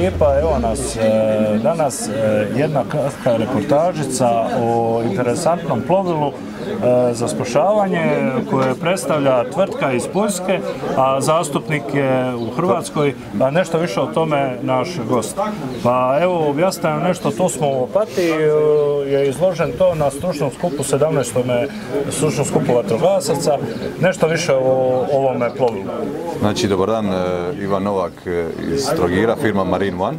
ekipa, evo nas danas jedna kratka reportažica o interesantnom plovilu za spašavanje koje predstavlja tvrtka iz Poljske, a zastupnik je u Hrvatskoj, a nešto više o tome naš gost. Pa evo, objasnite nešto, to smo u Opatiji, je izložen to na stručnom skupu 17. stručnom skupu vatrogasaca, nešto više o ovome plovilu. Znači, dobar dan, Ivan Novak iz Trogira, firma Marine One.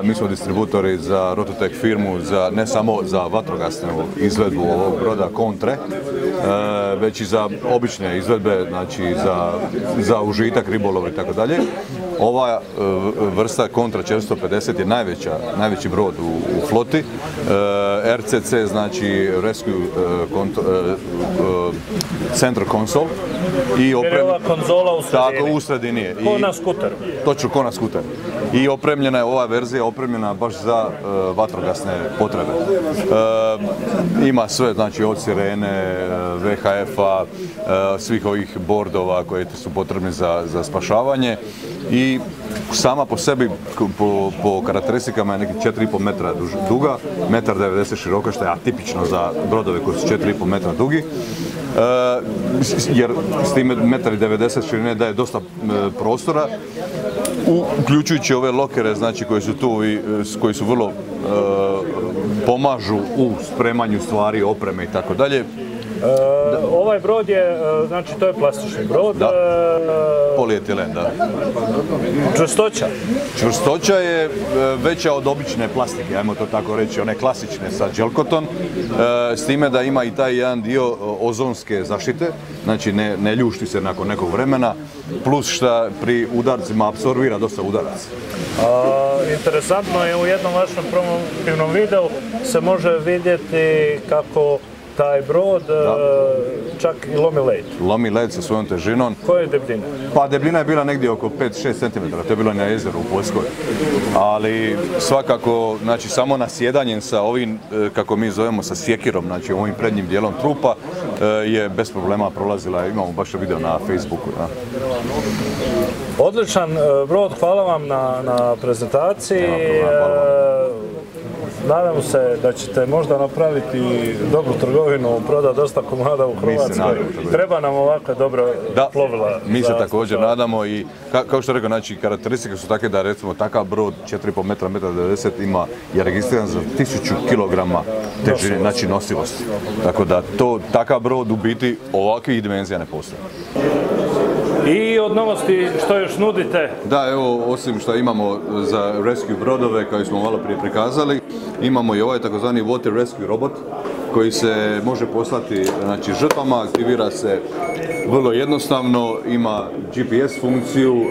Mi smo distributori za Rototec firmu, ne samo za vatrogasnu izvedbu ovog broda Kontre, već i za obične izvedbe, znači za užitak, ribolov i tako dalje. Ova vrsta Kontra 450 je najveći brod u floti. RCC znači Rescue Center Console. Jer je ova konzola u sredini. Tako, u sredini je. Ko na skuteru. Točno, ko na skuteru. I opremljena je, ova verzija opremljena baš za vatrogasne potrebe. Ima sve, znači od sirene, VHF-a, svih ovih bordova koji su potrebni za spašavanje. I sama po sebi, po karakteristikama je nekih 4,5 metra duga, 1,90 m široka, što je atipično za brodove koji su 4,5 metra dugi. Jer s time 1,90 m širine daje dosta prostora, uključujući ove lokere, znači koji su tu i koji su vrlo pomažu u spremanju stvari, opreme i tako dalje. Ovaj brod je, znači to je plastični brod. Da, polietilen, da. Čvrstoća? Čvrstoća je veća od obične plastike, ajmo to tako reći, one klasične sa Gelcoton, s time da ima i taj jedan dio ozonske zaštite, znači ne ljušti se nakon nekog vremena, plus što pri udarcima apsorbira dosta udaraca. Interesantno je, u jednom vašem promotivnom videu se može vidjeti kako taj brod čak i lomi led. Lomi led sa svojom težinom. Koja je debljina? Pa debljina je bila negdje oko 5-6 cm, to je bilo na jezeru u Poljskoj. Ali svakako, znači samo nasjedanjem sa ovim, kako mi zovemo, sa sjekirom, znači ovim prednjim dijelom trupa, je bez problema prolazila, imamo baš video na Facebooku. Da. Odličan brod, hvala vam na prezentaciji. Nadam se da ćete možda napraviti dobru trgovinu, prodati dosta komada u Hrvatskoj. Treba nam ovakve dobre plovila. Mi se također nadamo i kao što rekao, znači karakteristike su takve da recimo takav brod 4,5 metra, 1,90 m ima je registriran za 1000 kg težine, znači nosivosti. Tako da takav brod u biti ovakvih dimenzija ne postoji. I od novosti što još nudite? Da, evo, osim što imamo za rescue brodove, koji smo malo prije prikazali, imamo i ovaj takozvani Water Rescue robot, koji se može poslati, znači, žrtvama, aktivira se vrlo jednostavno, ima GPS funkciju,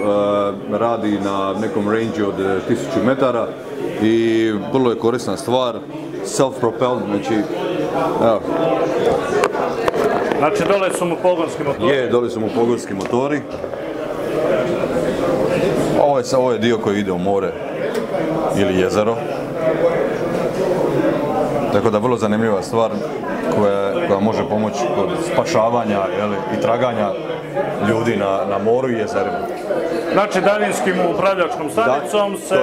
radi na nekom range od 1000 metara i vrlo je korisna stvar, self-propelled, znači, evo. Znači, dole su mu pogonski motori? Je, dole su mu pogonski motori. Ovo je dio koji ide u more ili jezero. Tako da vrlo zanimljiva stvar koja može pomoći kod spašavanja i traganja ljudi na moru i jezerima. Znači, daljinskim upravljačkom stanicom se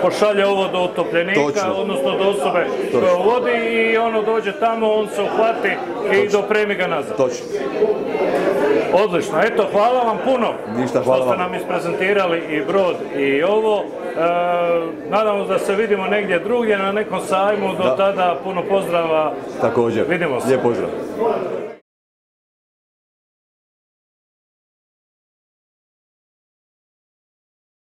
pošalje ovo do utopljenika, odnosno do osobe koja vodi i ono dođe tamo, on se uhvati i dopremi ga nazad. Točno. Odlično. Eto, hvala vam puno što ste nam isprezentirali i brod i ovo. Nadamo se da se vidimo negdje drugdje na nekom sajmu. Do tada puno pozdrava. Također. Vidimo se. Lijep pozdrav.